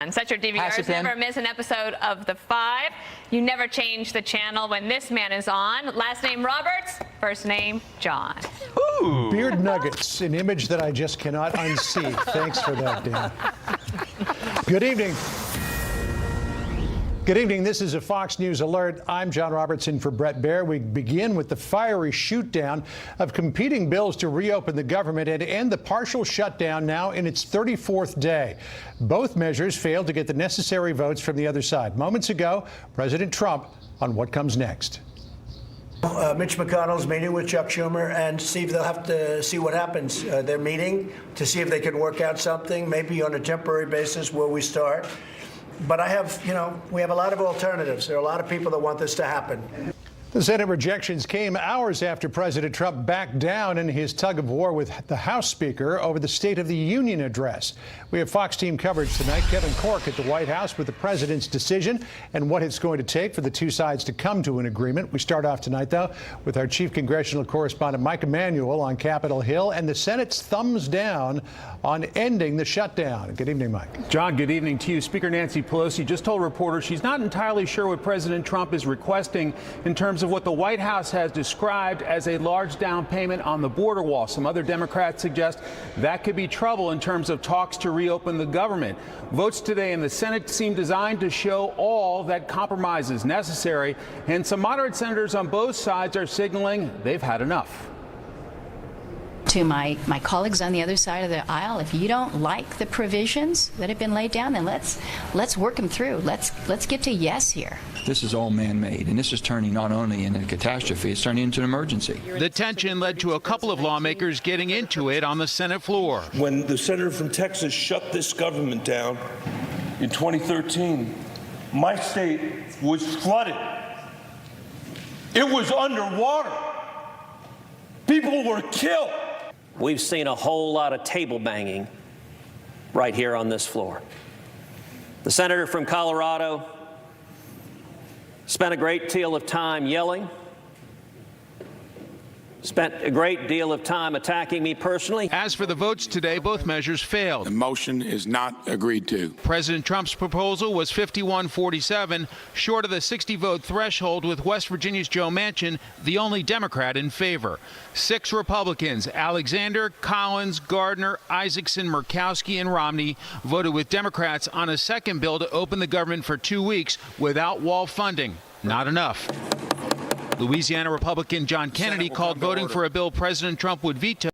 And set your DVRs, never miss an episode of The Five. You never change the channel when this man is on. Last name Roberts, first name John. Ooh. Beard nuggets, an image that I just cannot unsee. Thanks for that, Dan. Good evening. Good evening. This is a Fox News alert. I'm John Robertson for Bret Baier. We begin with the fiery shootdown of competing bills to reopen the government and end the partial shutdown now in its 34th day. Both measures failed to get the necessary votes from the other side. Moments ago, President Trump on what comes next. Mitch McConnell's meeting with Chuck Schumer and see if they'll have to see what happens. They're meeting to see if they can work out something, maybe on a temporary basis where we start. But we have a lot of alternatives. There are a lot of people that want this to happen. The Senate rejections came hours after President Trump backed down in his tug of war with the House Speaker over the State of the Union address. We have Fox team coverage tonight. Kevin Corke at the White House with the president's decision and what it's going to take for the two sides to come to an agreement. We start off tonight, though, with our chief congressional correspondent, Mike Emanuel, on Capitol Hill, and the Senate's thumbs down on ending the shutdown. Good evening, Mike. John, good evening to you. Speaker Nancy Pelosi just told reporters she's not entirely sure what President Trump is requesting in terms of what the White House has described as a large down payment on the border wall. Some other Democrats suggest that could be trouble in terms of talks to reopen the government. Votes today in the Senate seem designed to show all that compromise is necessary, and some moderate senators on both sides are signaling they've had enough. To my colleagues on the other side of the aisle, if you don't like the provisions that have been laid down, then let's work them through. Let's get to yes here. This is all man-made, and this is turning not only into a catastrophe, it's turning into an emergency. The tension led to a couple of lawmakers getting into it on the Senate floor. When the senator from Texas shut this government down in 2013, my state was flooded. It was underwater. People were killed. We've seen a whole lot of table banging right here on this floor. The senator from Colorado spent a great deal of time yelling, spent a great deal of time attacking me personally. As for the votes today, both measures failed. The motion is not agreed to. President Trump's proposal was 51-47, short of the 60-vote threshold, with West Virginia's Joe Manchin the only Democrat in favor. 6 Republicans, Alexander, Collins, Gardner, Isaacson, Murkowski, and Romney, voted with Democrats on a second bill to open the government for 2 weeks without wall funding. Not enough. Louisiana Republican John Kennedy called voting for a bill President Trump would veto